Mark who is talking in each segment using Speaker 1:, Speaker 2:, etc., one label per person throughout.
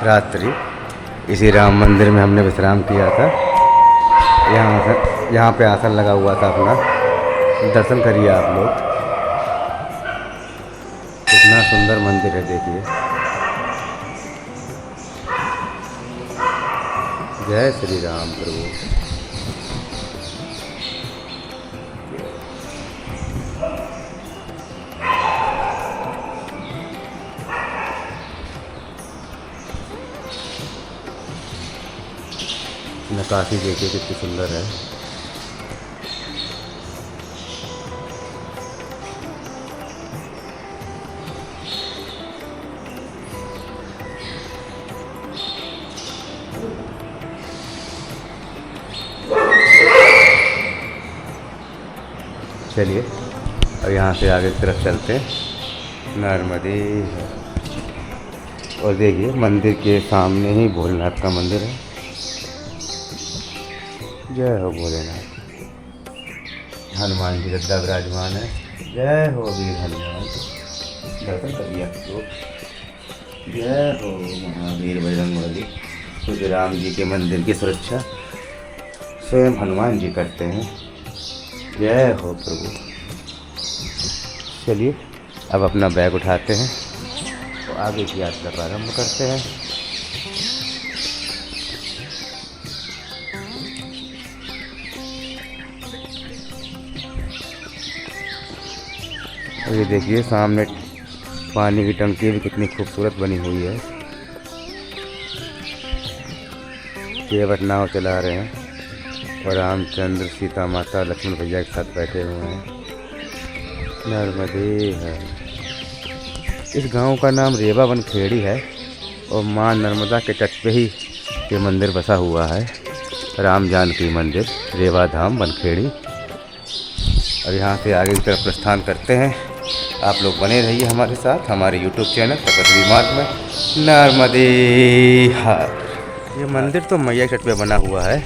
Speaker 1: रात्रि इसी राम मंदिर में हमने विश्राम किया था। यहाँ पे आसन लगा हुआ था अपना। दर्शन करिए आप लोग, कितना सुंदर मंदिर है, देखिए। जय श्री राम प्रभु। नक्काशी देखिए कितनी सुंदर है। चलिए अब यहाँ से आगे की तरफ चलते हैं। नर्मदे। और देखिए मंदिर के सामने ही भोलेनाथ का मंदिर है। जय हो भोलेनाथ। हनुमान जी गद्दा विराजमान है। जय हो वीर हनुमान। दर्शन करिए आप लोग। जय हो महावीर बजरंगबली। श्री राम जी के मंदिर की सुरक्षा स्वयं हनुमान जी करते हैं। जय हो प्रभु। चलिए अब अपना बैग उठाते हैं तो आगे की यात्रा प्रारंभ करते हैं। ये देखिए सामने पानी की टंकी भी कितनी खूबसूरत बनी हुई है। केवट नाव चला रहे हैं और रामचंद्र सीता माता लक्ष्मण भैया के साथ बैठे हुए हैं। नर्मदे है। इस गांव का नाम रेवा बनखेड़ी है और माँ नर्मदा के तट पे ही ये मंदिर बसा हुआ है। राम जानकी मंदिर, रेवा धाम, बनखेड़ी। और यहाँ से आगे की तरफ प्रस्थान करते हैं। आप लोग बने रहिए हमारे साथ, हमारे YouTube चैनल तपस्वी मार्ग में। नर्मदे हर। ये मंदिर तो मैया के तट पे बना हुआ है,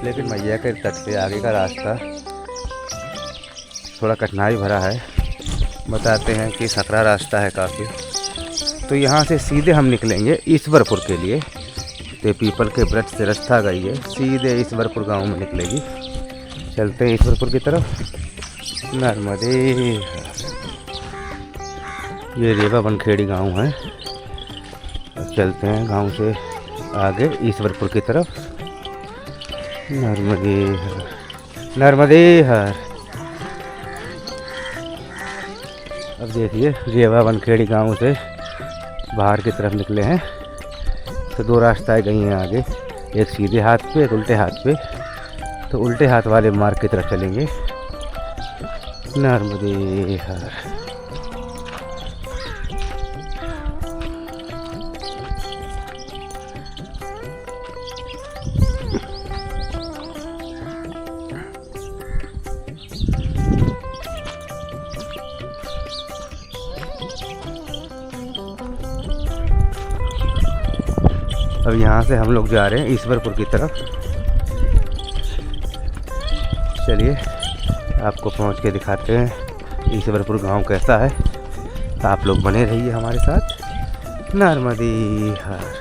Speaker 1: लेकिन मैया के तट पे आगे का रास्ता थोड़ा कठिनाई भरा है। बताते हैं कि सकरा रास्ता है काफ़ी। तो यहाँ से सीधे हम निकलेंगे ईश्वरपुर के लिए। तो पीपल के वृक्ष से रास्ता गई है, सीधे ईश्वरपुर गांव में निकलेगी। चलते हैं ईश्वरपुर की तरफ। नर्मदे। ये रेवा बनखेड़ी गांव है। चलते हैं गांव से आगे ईश्वरपुर की तरफ। नर्मदे हर। नर्मदे हर। अब देखिए रेवा बनखेड़ी गांव से बाहर की तरफ निकले हैं तो दो रास्ताएं गई हैं आगे, एक सीधे हाथ पे, एक उल्टे हाथ पे। तो उल्टे हाथ वाले मार्ग की तरफ चलेंगे। नर्मदे हर। अब यहाँ से हम लोग जा रहे हैं ईश्वरपुर की तरफ। चलिए आपको पहुँच के दिखाते हैं ईश्वरपुर गांव कैसा है। आप लोग बने रहिए हमारे साथ। नर्मदे हर।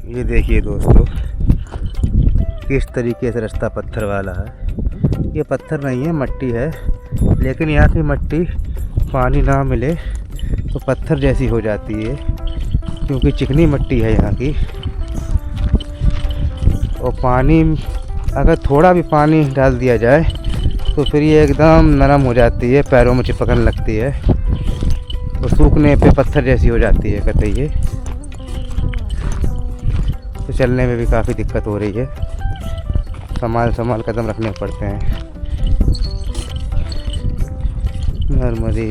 Speaker 1: ये देखिए दोस्तों किस तरीके से रास्ता पत्थर वाला है। ये पत्थर नहीं है, मिट्टी है, लेकिन यहाँ की मिट्टी पानी ना मिले तो पत्थर जैसी हो जाती है, क्योंकि चिकनी मिट्टी है यहाँ की। और पानी अगर थोड़ा भी पानी डाल दिया जाए तो फिर ये एकदम नरम हो जाती है, पैरों में चिपकने लगती है और सूखने पे पत्थर जैसी हो जाती है कहते ये। तो चलने में भी काफ़ी दिक्कत हो रही है, संभाल कदम रखने पड़ते हैं। नर्मदे।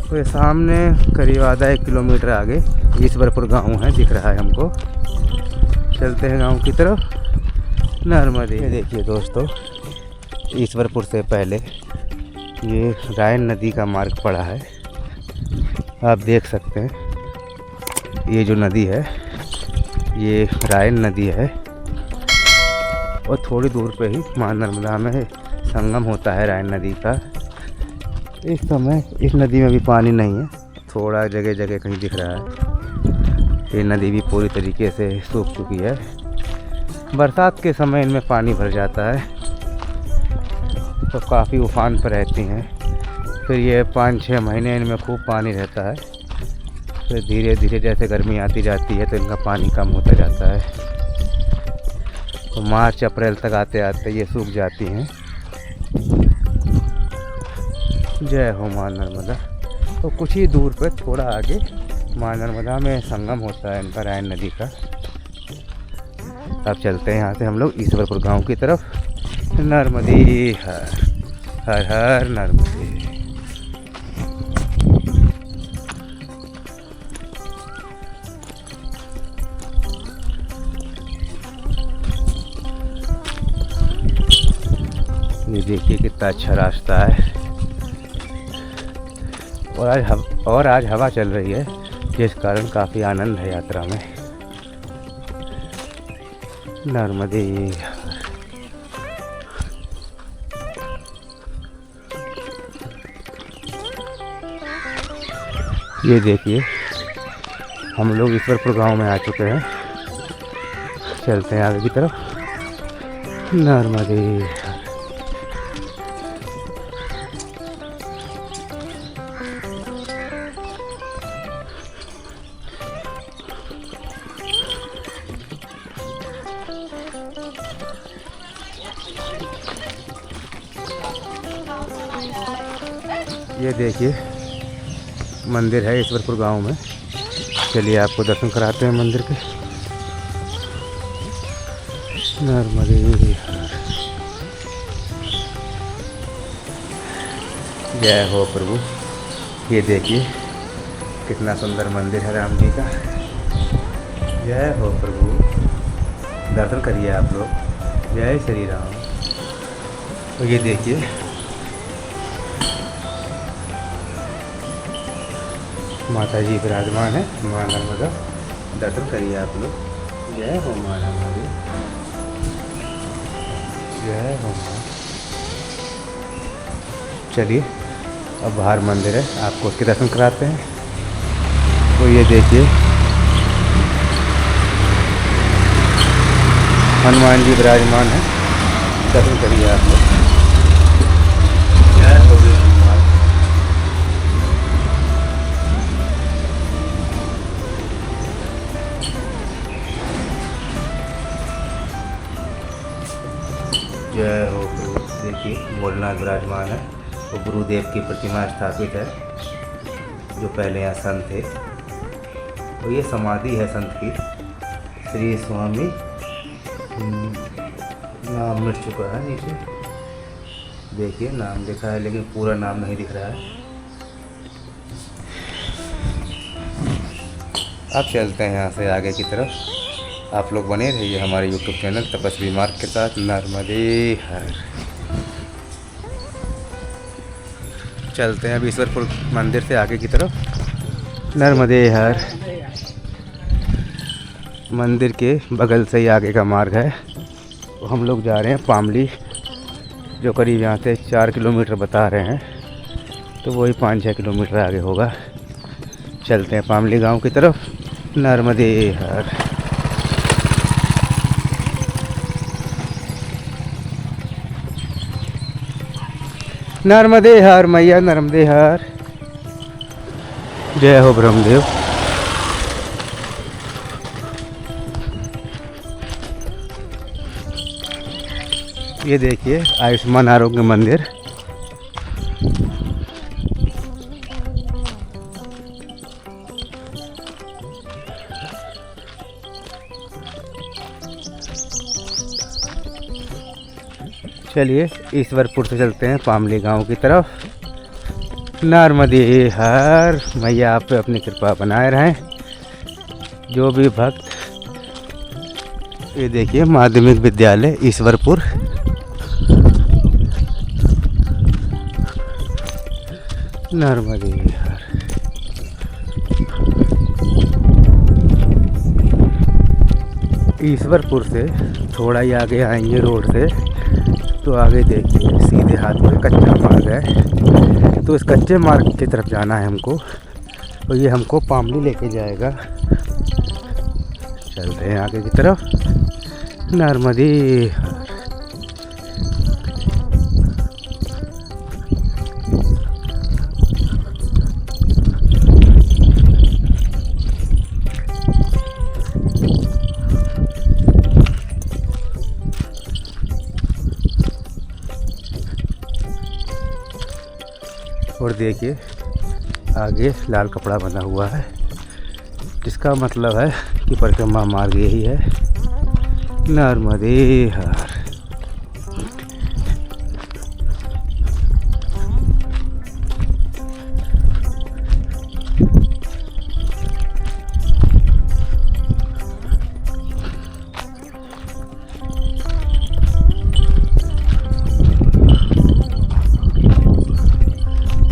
Speaker 1: तो ये सामने करीब आधा 1 किलोमीटर आगे ईश्वरपुर गांव है, दिख रहा है हमको। चलते हैं गांव की तरफ। नर्मदे। देखिए दोस्तों, ईश्वरपुर से पहले ये रायन नदी का मार्ग पड़ा है, आप देख सकते हैं। ये जो नदी है ये रायन नदी है और थोड़ी दूर पे ही मां नर्मदा में संगम होता है रायन नदी का। इस समय इस नदी में भी पानी नहीं है, थोड़ा जगह जगह कहीं दिख रहा है। ये नदी भी पूरी तरीके से सूख चुकी है। बरसात के समय इनमें पानी भर जाता है तो काफ़ी उफान पर रहती हैं। फिर ये 5-6 महीने इनमें खूब पानी रहता है, फिर धीरे धीरे जैसे गर्मी आती जाती है तो इनका पानी कम होता जाता है। तो मार्च अप्रैल तक आते आते ये सूख जाती हैं। जय हो मां नर्मदा। तो कुछ ही दूर पर थोड़ा आगे मां नर्मदा में संगम होता है इनका रायन नदी का। अब चलते हैं यहाँ से हम लोग ईश्वरपुर गांव की तरफ। नर्मदे हर हर हर नर्मदे। ये देखिए कितना अच्छा रास्ता है और आज हवा चल रही है, जिस कारण काफ़ी आनंद है यात्रा में। नर्मदे। ये देखिए हम लोग ईश्वरपुर गांव में आ चुके हैं, चलते हैं आगे की तरफ। नर्मदे। ये देखिए मंदिर है ईश्वरपुर गांव में, चलिए आपको दर्शन कराते हैं मंदिर के। नर्मदे। जय हो प्रभु। ये देखिए कितना सुंदर मंदिर है राम जी का। जय हो प्रभु, दर्शन करिए आप लोग। जय श्री राम। तो ये देखिए माता जी विराजमान है, मां नर्मदा। दर्शन करिए आप लोग। जय हो मां नर्मदे। जय हो मां। चलिए अब बाहर मंदिर है, आपको उसके दर्शन कराते हैं। तो ये देखिए हनुमान जी विराजमान है, दर्शन करिए आप लोग। जय हो जय हो। देखिए भोलेनाथ विराजमान है, वो गुरुदेव की प्रतिमा स्थापित है जो पहले यहाँ संत थे। तो ये समाधि है संत की। श्री स्वामी नाम मिट चुका है नीचे, देखिए नाम लिखा है लेकिन पूरा नाम नहीं दिख रहा है। अब चलते हैं यहाँ से आगे की तरफ। आप लोग बने रहिए हमारे YouTube चैनल तपस्वी मार्ग के साथ। नर्मदे हर। चलते हैं अब ईश्वरपुर मंदिर से आगे की तरफ। नर्मदे हर। मंदिर के बगल से ही आगे का मार्ग है। तो हम लोग जा रहे हैं पामली, जो करीब यहाँ से 4 किलोमीटर बता रहे हैं, तो वही 5-6 किलोमीटर आगे होगा। चलते हैं पामली गांव की तरफ। नर्मदे हर। नर्मदे हर मैया, नर्मदे हर। जय हो ब्रह्मदेव। ये देखिए आयुष्मान आरोग्य मंदिर। चलिए ईश्वरपुर से चलते हैं पामली गांव की तरफ। नर्मदे हर मैया आप पे अपनी कृपा बनाए रहें। जो भी भक्त, ये देखिए माध्यमिक विद्यालय ईश्वरपुर। नर्मदे हर। ईश्वरपुर से थोड़ा ही आगे आएंगे रोड से तो आगे देखिए सीधे हाथ में कच्चा मार्ग है। तो इस कच्चे मार्ग की तरफ जाना है हमको, तो ये हमको पामली लेके जाएगा। चलते हैं आगे की तरफ। नर्मदे और देखिए आगे लाल कपड़ा बना हुआ है, जिसका मतलब है कि परिक्रमा मार्ग यही है। नर्मदे हर।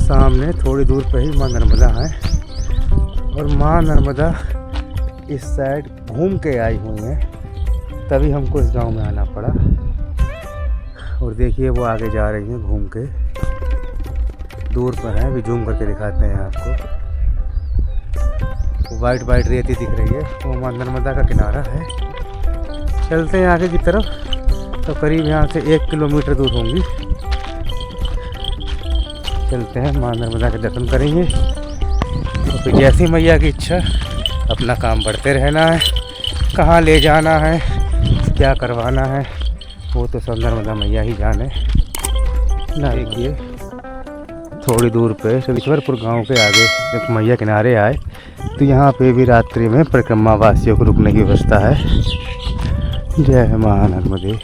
Speaker 1: सामने थोड़ी दूर पे ही माँ नर्मदा है और माँ नर्मदा इस साइड घूम के आई हुई हैं, तभी हमको इस गांव में आना पड़ा। और देखिए वो आगे जा रही हैं घूम के, दूर पर है, अभी जूम करके दिखाते हैं आपको। वाइट वाइट रेती दिख रही है, वो माँ नर्मदा का किनारा है। चलते हैं आगे की तरफ, तो करीब यहाँ से 1 किलोमीटर दूर होंगी। चलते हैं माँ नर्मदा के दर्शन करेंगे। तो फिर जैसी मैया की इच्छा, अपना काम बढ़ते रहना है। कहाँ ले जाना है, क्या करवाना है, वो तो सब नर्मदा मैया ही जाने। ना देखिए थोड़ी दूर पे ईश्वरपुर गांव के आगे जब मैया किनारे आए तो यहाँ पे भी रात्रि में परिक्रमा वासियों को रुकने की व्यवस्था है। जय माँ नर्मदे।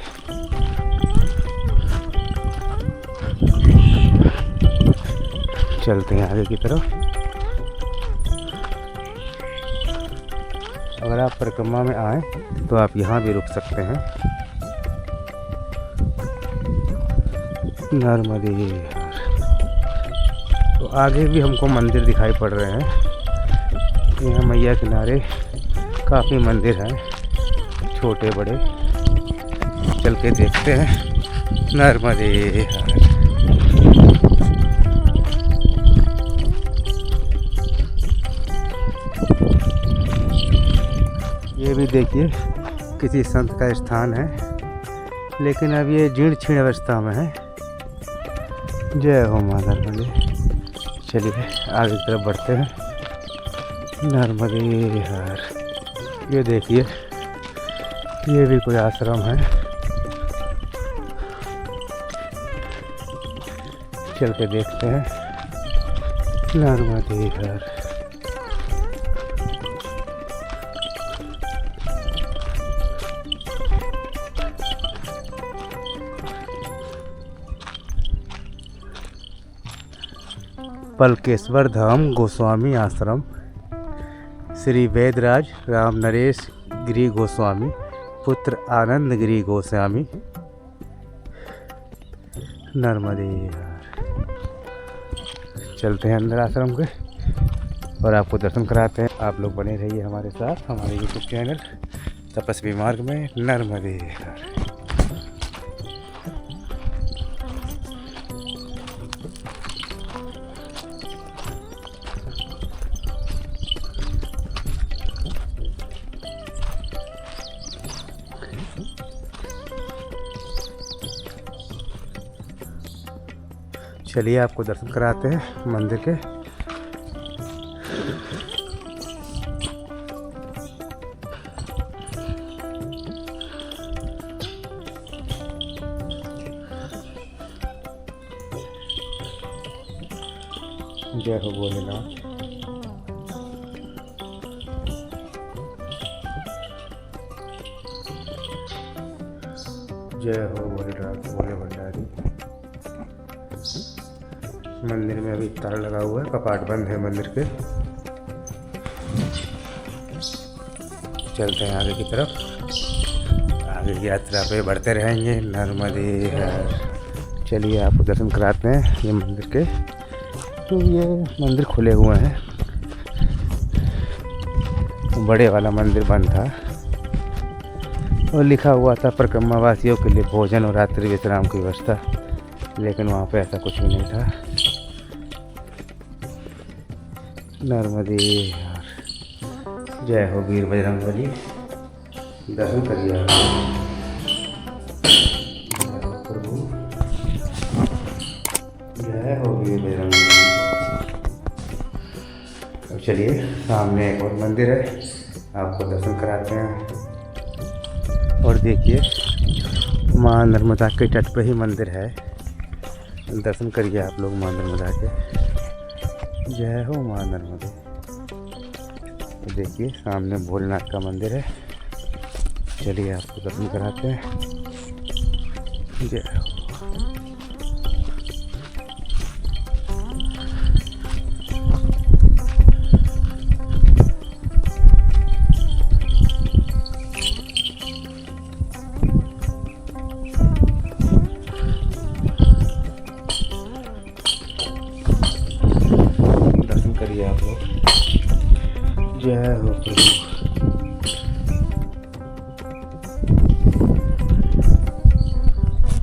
Speaker 1: चलते हैं आगे की तरफ। अगर आप परिक्रमा में आए तो आप यहाँ भी रुक सकते हैं। नर्मदे। तो आगे भी हमको मंदिर दिखाई पड़ रहे हैं। यहाँ मैया किनारे काफ़ी मंदिर हैं, छोटे बड़े। चल के देखते हैं। नर्मदे हर। ये भी देखिए किसी संत का स्थान है, लेकिन अब ये जीर्ण क्षीण अवस्था में है। जय हो माँ नर्मदे। चलिए आगे की तरफ बढ़ते हैं। नर्मदे हर। ये देखिए ये भी कोई आश्रम है। चल के देखते हैं। नर्मदे हर। पलकेश्वर धाम गोस्वामी आश्रम, श्री वेदराज राम नरेश गिरी गोस्वामी पुत्र आनंद गिरी गोस्वामी। नर्मदे हर। चलते हैं अंदर आश्रम के और आपको दर्शन कराते हैं। आप लोग बने रहिए हमारे साथ, हमारे यूट्यूब चैनल तपस्वी मार्ग में। नर्मदे हर। चलिए आपको दर्शन कराते हैं मंदिर के। जय हो भोलेनाथ। जय हो भोलेनाथ भोले भंडारी। मंदिर में अभी ताला लगा हुआ है, कपाट बंद है मंदिर के। चलते हैं आगे की तरफ, आगे की यात्रा पे बढ़ते रहेंगे। नर्मदे हर। चलिए आपको दर्शन कराते हैं ये मंदिर के। तो ये मंदिर खुले हुए हैं, बड़े वाला मंदिर बंद था और लिखा हुआ था परिक्रमा वासियों के लिए भोजन और रात्रि विश्राम की व्यवस्था, लेकिन वहाँ पे ऐसा कुछ भी नहीं था। नर्मदे हर। जय हो वीर बजरंगबली। दर्शन करिए प्रभु। जय हो वीर बजरंगबली। अब चलिए सामने एक और मंदिर है, आपको दर्शन कराते हैं। और देखिए माँ नर्मदा के तट पे ही मंदिर है, दर्शन करिए आप लोग माँ नर्मदा के। जय हो माँ नर्मदे। तो देखिए सामने भोलेनाथ का मंदिर है, चलिए आपको दर्शन कराते हैं। जय हो। दर्शन करिए आप लोग। जय हो प्रभु।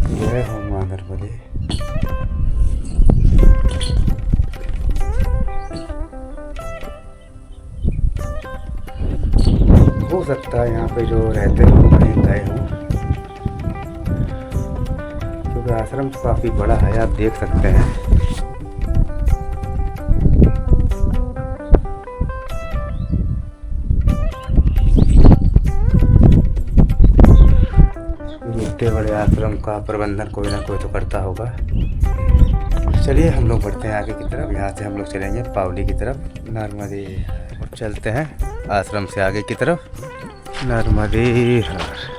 Speaker 1: जय हो माँ नर्मदे। हो सकता है यहाँ पे जो रहते हैं वो कहीं गए हों, क्योंकि आश्रम तो काफ़ी बड़ा है, आप देख सकते हैं। इतने बड़े आश्रम का प्रबंधन कोई ना कोई तो करता होगा। चलिए हम लोग बढ़ते हैं आगे की तरफ। यहाँ से हम लोग चलेंगे पावली की तरफ। नर्मदे हर। और चलते हैं आश्रम से आगे की तरफ। नर्मदे हर।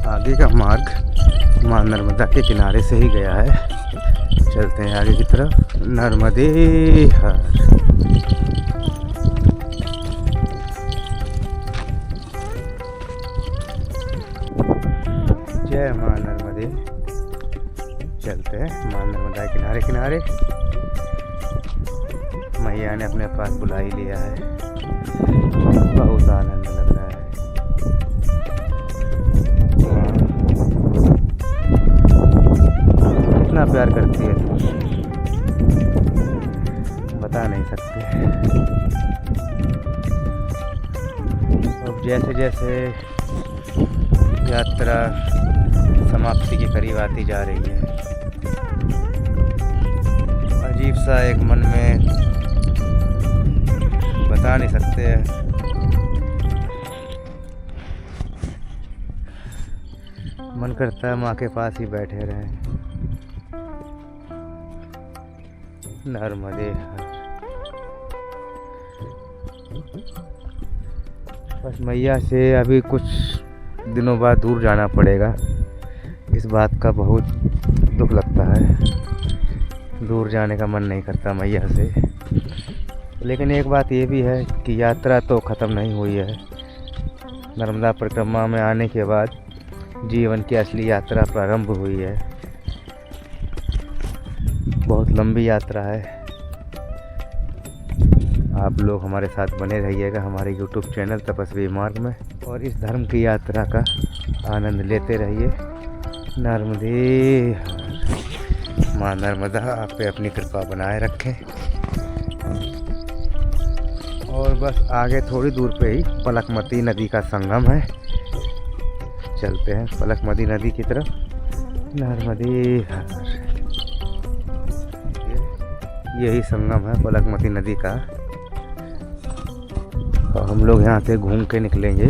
Speaker 1: आगे का मार्ग माँ नर्मदा के किनारे से ही गया है। चलते हैं आगे की तरफ। नर्मदे हर। जय माँ नर्मदे। चलते हैं माँ नर्मदा के किनारे किनारे। मैया ने अपने पास बुला ही लिया है, बहुत आनंद लग रहा है। कितना प्यार करती है बता नहीं सकते। अब जैसे जैसे यात्रा समाप्ति के करीब आती जा रही है, अजीब सा एक मन में बता नहीं सकते हैं, मन करता है माँ के पास ही बैठे रहें। नर्मदे हर। बस मैया से अभी कुछ दिनों बाद दूर जाना पड़ेगा, इस बात का बहुत दुख लगता है। दूर जाने का मन नहीं करता मैया से। लेकिन एक बात ये भी है कि यात्रा तो ख़त्म नहीं हुई है। नर्मदा परिक्रमा में आने के बाद जीवन की असली यात्रा प्रारंभ हुई है। बहुत लंबी यात्रा है। आप लोग हमारे साथ बने रहिएगा हमारे YouTube चैनल तपस्वी मार्ग में, और इस धर्म की यात्रा का आनंद लेते रहिए। नर्मदे हर। माँ नर्मदा आप पे अपनी कृपा बनाए रखें। और बस आगे थोड़ी दूर पे ही पलकमती नदी का संगम है, चलते हैं पलकमती नदी की तरफ। नर्मदे हर, यही संगम है पलकमती नदी का। और हम लोग यहाँ से घूम के निकलेंगे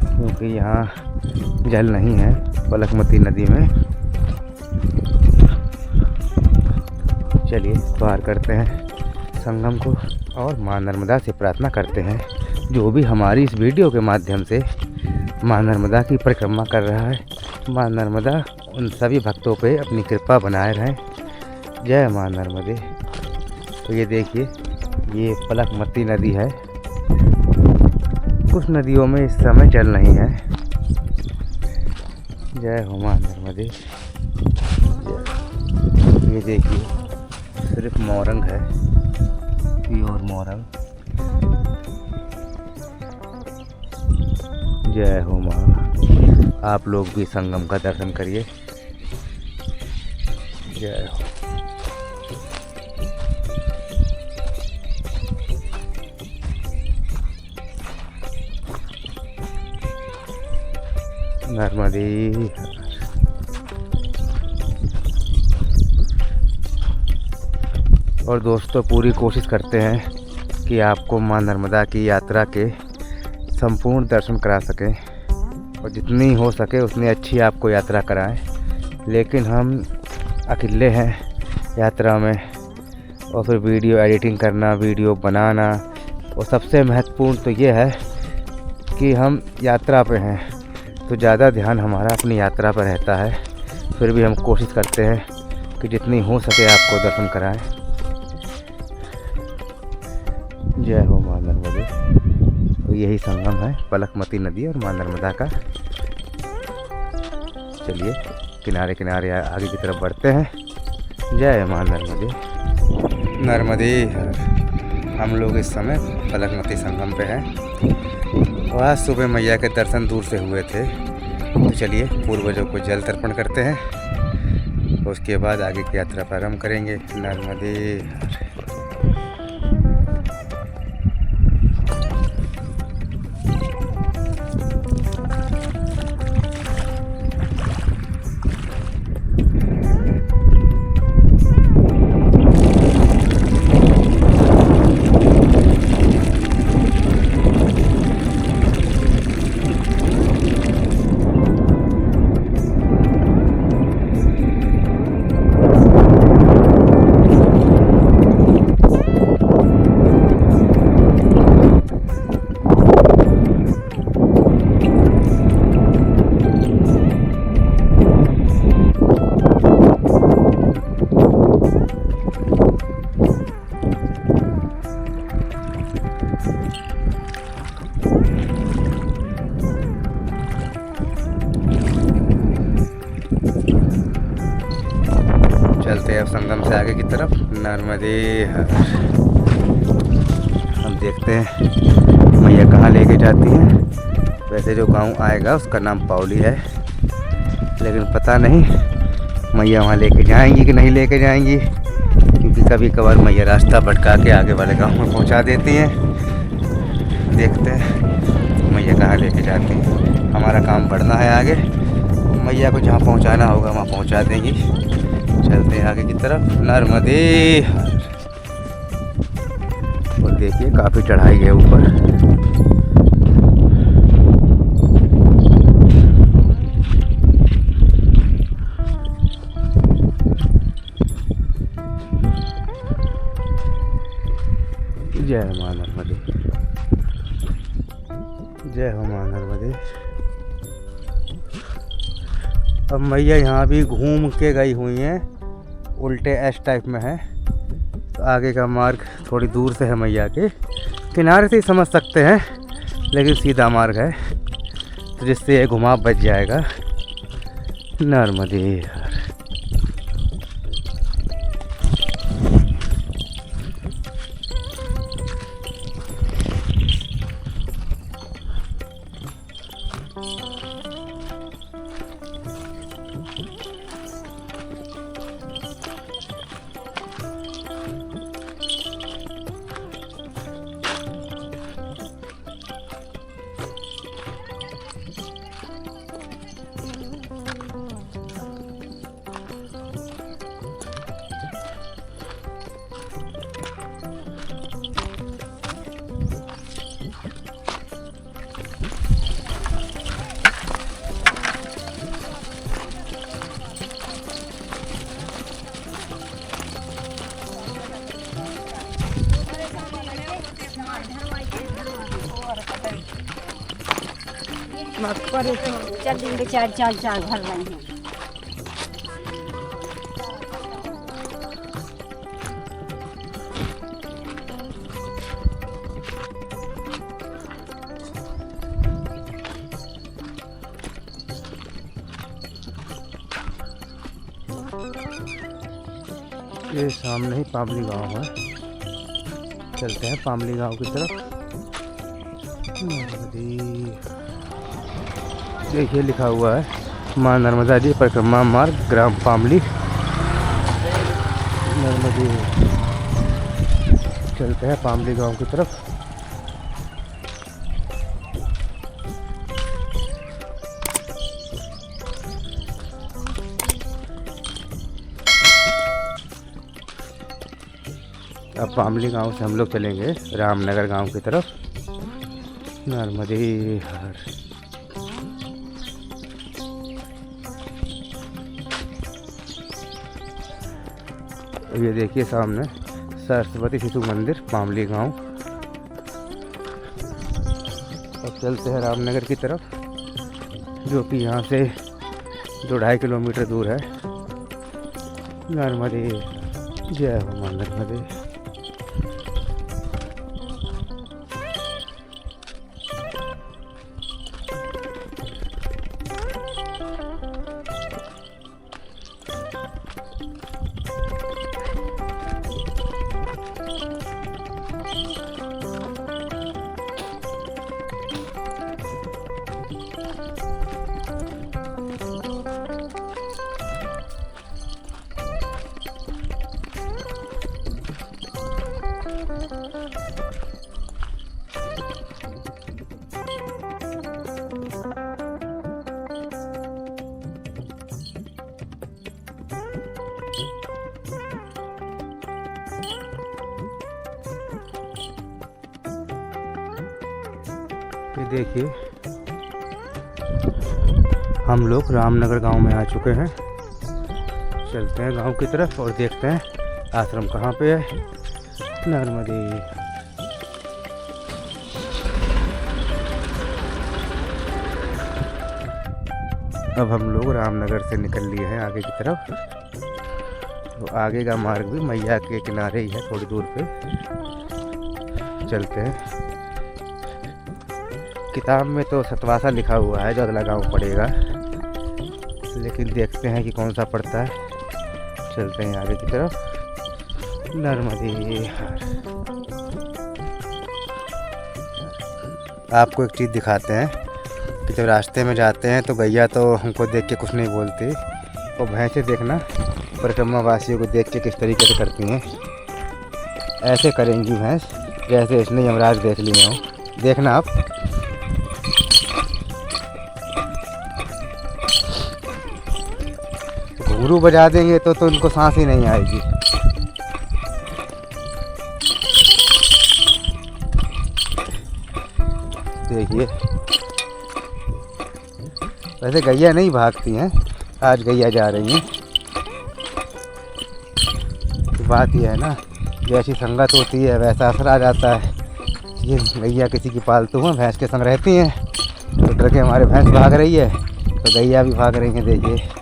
Speaker 1: क्योंकि यहाँ जल नहीं है पलकमती नदी में। चलिए पार करते हैं संगम को और माँ नर्मदा से प्रार्थना करते हैं, जो भी हमारी इस वीडियो के माध्यम से माँ नर्मदा की परिक्रमा कर रहा है, माँ नर्मदा उन सभी भक्तों पे अपनी कृपा बनाए रहें। जय माँ नर्मदे। तो ये देखिए, ये पलकमती नदी है। कुछ नदियों में इस समय जल नहीं है। जय हो माँ नर्मदे। ये देखिए, सिर्फ मोरंग है, प्योर मोरंग। जय हो माँ। आप लोग भी संगम का दर्शन करिए। जय हो। नर्मदे। और दोस्तों, पूरी कोशिश करते हैं कि आपको माँ नर्मदा की यात्रा के संपूर्ण दर्शन करा सकें और जितनी हो सके उतनी अच्छी आपको यात्रा कराएं। लेकिन हम अकेले हैं यात्रा में, और फिर वीडियो एडिटिंग करना, वीडियो बनाना, और सबसे महत्वपूर्ण तो ये है कि हम यात्रा पे हैं तो ज़्यादा ध्यान हमारा अपनी यात्रा पर रहता है। फिर भी हम कोशिश करते हैं कि जितनी हो सके आपको दर्शन कराएं। जय हो माँ नर्मदे। तो यही संगम है पलकमती नदी और माँ नर्मदा का। चलिए किनारे किनारे आगे की तरफ बढ़ते हैं। जय माँ नर्मदे। नर्मदे हर। हम लोग इस समय पलकमती संगम पे हैं और आज सुबह मैया के दर्शन दूर से हुए थे। तो चलिए पूर्वजों को जल तर्पण करते हैं, उसके बाद आगे की यात्रा प्रारंभ करेंगे। नर्मदे हर। चलते हैं अब संगम से आगे की तरफ। नर्मदे हर। हम देखते हैं मैया कहाँ लेके जाती हैं। वैसे जो गांव आएगा उसका नाम पावली है, लेकिन पता नहीं मैया वहाँ लेके जाएंगी कि नहीं लेके जाएंगी, क्योंकि कभी कभार मैया रास्ता भटका के आगे वाले गांव में पहुँचा देती हैं। देखते हैं मैया कहाँ लेके जाती हैं। हमारा काम बढ़ना है आगे, मैया को जहाँ पहुँचाना होगा वहाँ पहुँचा देंगी। चलते हैं आगे की तरफ। नर्मदे हर। और देखिए काफ़ी चढ़ाई है ऊपर। जय माँ नर्मदे। जय हो माँ नर्मदे। अब मैया यहाँ भी घूम के गई हुई हैं, उल्टे एस टाइप में है। तो आगे का मार्ग थोड़ी दूर से है, मैया के किनारे से ही समझ सकते हैं, लेकिन सीधा मार्ग है, तो जिससे ये घुमाव बच जाएगा। नर्मदे हर।
Speaker 2: मक्कर चल दिन चार चार चार घर रहे हैं।
Speaker 1: ये सामने ही पामली गांव है, चलते हैं पामली गांव की तरफ। देखिए लिखा हुआ है माँ नर्मदा जी परिक्रमा मार्ग ग्राम पामली नर्मदी। चलते हैं पामली गांव की तरफ। अब पामली गांव से हम लोग चलेंगे रामनगर गांव की तरफ। नर्मदी हर ये देखिए सामने सरस्वती शिशु मंदिर पामली गांव। अब चलते हैं रामनगर की तरफ, जो कि यहाँ से 2-2.5 किलोमीटर दूर है। नर्मदे जय हो मां नर्मदे। ये देखिए हम लोग रामनगर गांव में आ चुके हैं। चलते हैं गांव की तरफ और देखते हैं आश्रम कहाँ पे है। नर्मदे अब हम लोग रामनगर से निकल लिए हैं आगे की तरफ। तो आगे का मार्ग भी मैया के किनारे ही है, थोड़ी दूर पे। चलते हैं। किताब में तो सतवासा लिखा हुआ है जो अगला गाँव पड़ेगा, लेकिन देखते हैं कि कौन सा पड़ता है। चलते हैं आगे की तरफ। नर्मदे आपको एक चीज़ दिखाते हैं कि जब रास्ते में जाते हैं तो गैया तो हमको देख के कुछ नहीं बोलती, और भैंसें देखना परिक्रमा वासियों को देख के किस तरीके से करती हैं। ऐसे करेंगी भैंस जैसे इसने यमराज देख लिए हों। देखना आप। घुंघरू बजा देंगे तो इनको सांस ही नहीं आएगी। देखिए वैसे गैया नहीं भागती हैं, आज गैया जा रही हैं। तो बात यह है ना, जैसी संगत होती है वैसा असर आ जाता है। ये गैया किसी की पालतू है, भैंस के संग रहती हैं, तो डर के हमारे भैंस भाग रही है तो गैया भी भाग रही है। देखिए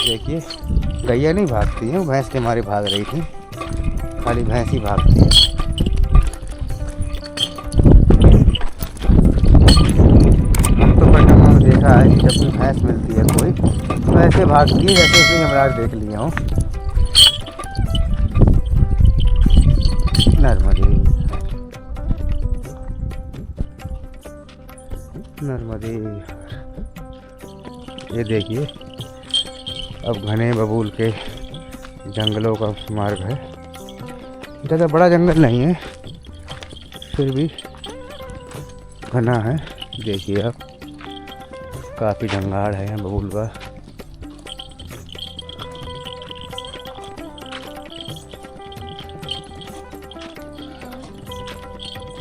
Speaker 1: देखिए गैया नहीं भागती है, भैंस के मारे भाग रही थी, खाली भैंस ही भागती है। हम तो परिक्रमा में देखा है कि जब भी भैंस मिलती है कोई तो ऐसे भागती है जैसे उसने यमराज देख लिया हो। नर्मदे नर्मदे। ये देखिए अब घने बबूल के जंगलों का मार्ग है। ज़्यादा बड़ा जंगल नहीं है, फिर भी घना है। देखिए अब काफ़ी जंगाड़ है बबूल का।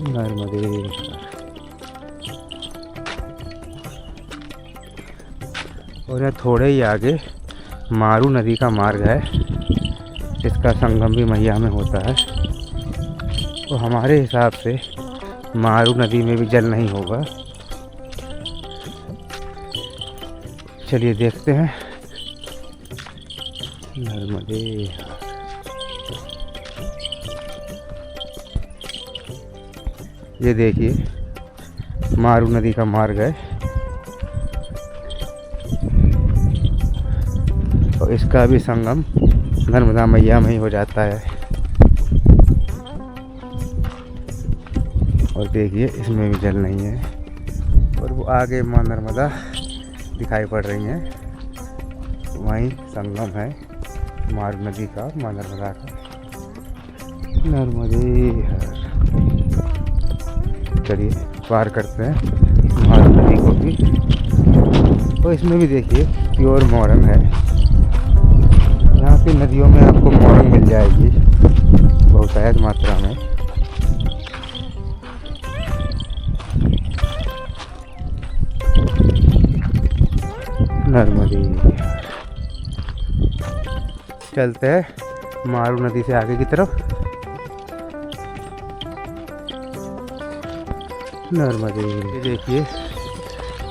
Speaker 1: नर्मदे। और यहाँ थोड़े ही आगे मारू नदी का मार्ग है, इसका संगम भी मैया में होता है। तो हमारे हिसाब से मारू नदी में भी जल नहीं होगा। चलिए देखते हैं। नर्मदे। ये देखिए मारू नदी का मार्ग है और इसका भी संगम नर्मदा मैया में ही हो जाता है। और देखिए इसमें भी जल नहीं है। और वो आगे माँ नर्मदा दिखाई पड़ रही हैं, वहीं संगम है मारू नदी का, माँ नर्मदा का। नर्मदे हर। चलिए पार करते हैं मारू नदी को भी। तो इसमें भी देखिए प्योर मोरंग है। यहाँ की नदियों में आपको मोरंग मिल जाएगी बहुतायत मात्रा में। नर्मदे। चलते हैं मारू नदी से आगे की तरफ। नर्मदे। देखिए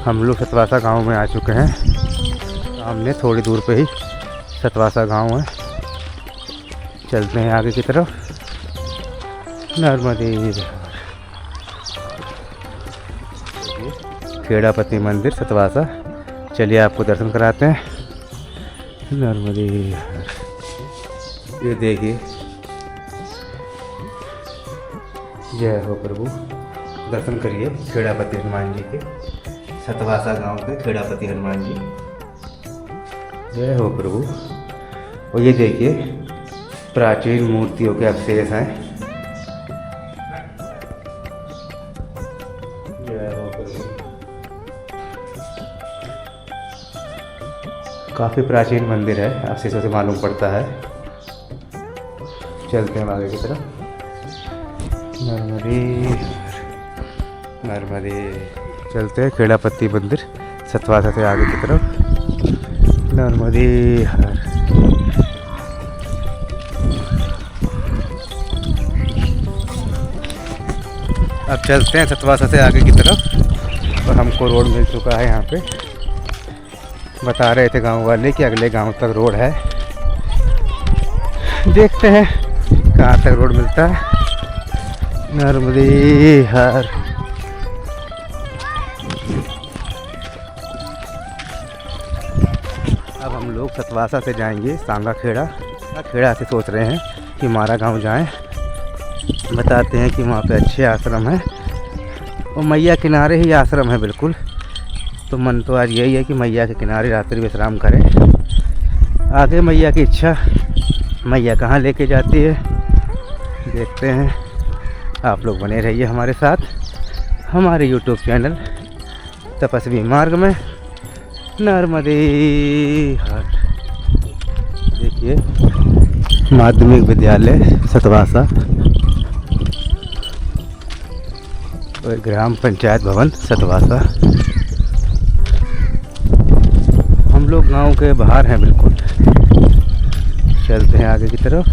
Speaker 1: हम लोग सतवासा गांव में आ चुके हैं। सामने थोड़ी दूर पे ही सतवासा गांव है। चलते हैं आगे की तरफ। नर्मदे। खेड़ापति मंदिर सतवासा। चलिए आपको दर्शन कराते हैं। नर्मदे। ये देखिए, जय हो प्रभु। दर्शन करिए खेड़ापति हनुमान जी के, सतवासा गांव के खेड़ापति हनुमान जी। जय हो प्रभु। और ये देखिए प्राचीन मूर्तियों के अवशेष हैं। जय हो प्रभु। काफ़ी प्राचीन मंदिर है, अवशेषों से मालूम पड़ता है। चलते हैं आगे की तरफ। नर्मदे। नर्मदे। चलते हैं खेड़ापति मंदिर सतवासा से आगे की तरफ। नर्मदे हर। अब चलते हैं सतवासा से आगे की तरफ। और हमको रोड मिल चुका है। यहाँ पे बता रहे थे गांव वाले कि अगले गांव तक रोड है। देखते हैं कहाँ तक रोड मिलता है। नर्मदे हर। अब हम लोग सतवासा से जाएंगे सांगा खेड़ा। खेड़ा से सोच रहे हैं कि मारा गांव जाएं। बताते हैं कि वहाँ पे अच्छे आश्रम हैं और मैया किनारे ही आश्रम है बिल्कुल। तो मन तो आज यही है कि मैया के किनारे रात्रि विश्राम करें। आगे मैया की इच्छा, मैया कहाँ लेके जाती है देखते हैं। आप लोग बने रहिए हमारे साथ हमारे YouTube चैनल तपस्वी मार्ग में। नर्मदे हर। देखिए माध्यमिक विद्यालय सतवासा और ग्राम पंचायत भवन सतवासा। हम लोग गांव के बाहर हैं बिल्कुल। चलते हैं आगे की तरफ।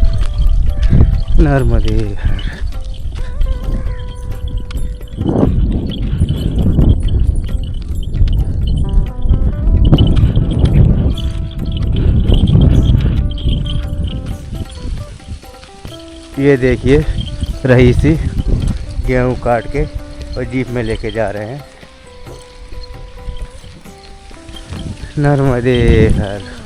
Speaker 1: नर्मदे हर। ये देखिए रईसी गेहूँ काट के और जीप में लेके जा रहे हैं। नर्मदे हर।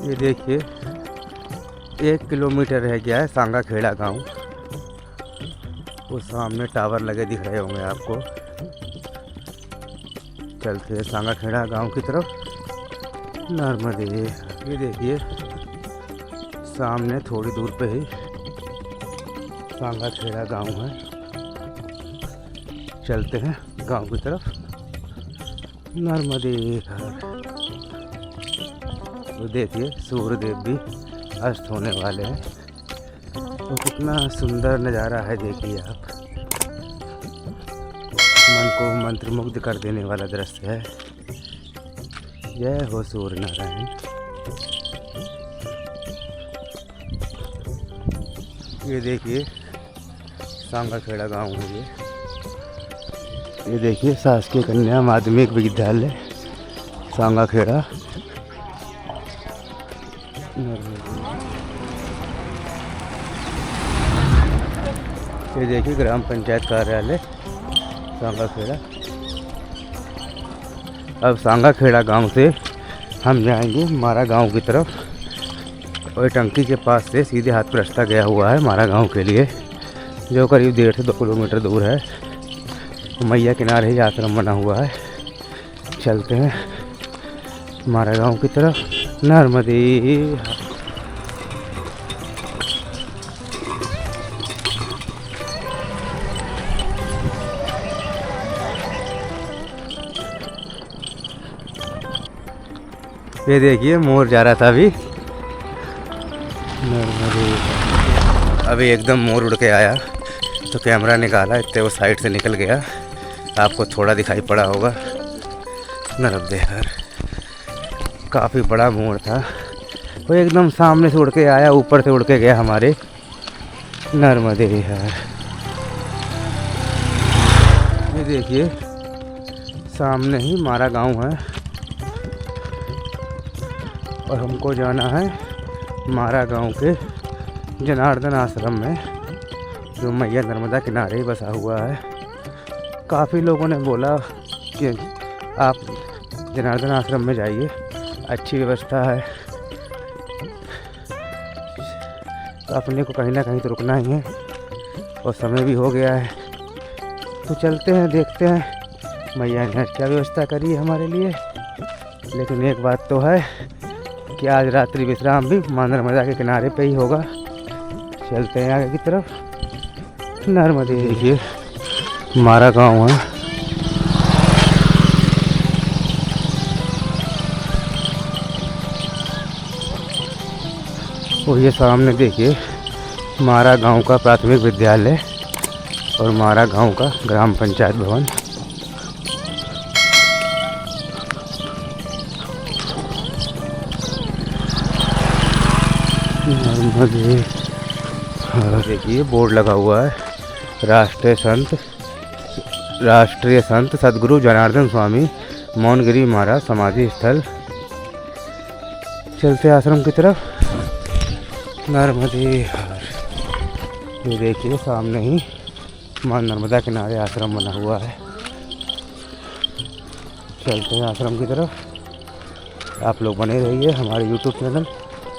Speaker 1: ये देखिए 1 किलोमीटर रह गया है सांगा खेड़ा गांव। वो सामने टावर लगे दिख रहे होंगे आपको। चलते हैं सांगा खेड़ा गांव की तरफ। नर्मदे। ये देखिए सामने थोड़ी दूर पे ही सांगा खेड़ा गांव है। चलते हैं गांव की तरफ। नर्मदे हर। तो देखिए सूर्यदेव भी अस्त होने वाले हैं। तो कितना सुंदर नज़ारा है, देखिए आप। मन को मंत्रमुग्ध कर देने वाला दृश्य है। जय हो सूर्य नारायण। ये देखिए सांगा खेड़ा गाँव है ये देखिए शासकीय कन्या माध्यमिक विद्यालय सांगा खेड़ा। ये देखिए ग्राम पंचायत कार्यालय सांगा खेड़ा। अब सांगा खेड़ा गांव से हम जाएंगे मारा गांव की तरफ, और टंकी के पास से सीधे हाथ पर रास्ता गया हुआ है मारा गांव के लिए, जो करीब 1.5 से 2 किलोमीटर दूर है। मैया किनारे ही आश्रम बना हुआ है। चलते हैं मारा गांव की तरफ। नर्मदे ये देखिए मोर जा रहा था अभी। अभी एकदम मोर उड़ के आया तो कैमरा निकाला, इतने वो साइड से निकल गया। आपको थोड़ा दिखाई पड़ा होगा। नर्मदे हर। काफ़ी बड़ा मोर था, वो एकदम सामने से उड़ के आया, ऊपर से उड़ के गया हमारे। नर्मदे हर। ये देखिए सामने ही मारा गांव है, और हमको जाना है मारा गांव के जनार्दन आश्रम में, जो मैया नर्मदा किनारे ही बसा हुआ है। काफ़ी लोगों ने बोला कि आप जनार्दन आश्रम में जाइए, अच्छी व्यवस्था है। तो अपने को कहीं ना कहीं तो रुकना ही है, और समय भी हो गया है। तो चलते हैं, देखते हैं मैया ने क्या व्यवस्था करी है हमारे लिए। लेकिन एक बात तो है कि आज रात्रि विश्राम भी माँ नर्मदा के किनारे पे ही होगा। चलते हैं आगे की तरफ। नर्मदे। देखिए मारा गांव है। और ये सामने देखिए मारा गांव का प्राथमिक विद्यालय और मारा गांव का ग्राम पंचायत भवन। नर्मदे। देखिए बोर्ड लगा हुआ है, राष्ट्रीय संत सदगुरु जनार्दन स्वामी मौनगिरी मारा समाधि स्थल। चलते आश्रम की तरफ। नर्मदे हर। ये देखिए सामने ही मां नर्मदा किनारे आश्रम बना हुआ है। चलते हैं आश्रम की तरफ। आप लोग बने रहिए हमारे YouTube चैनल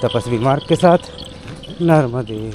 Speaker 1: तपस्वी मार्ग के साथ। नर्मदे।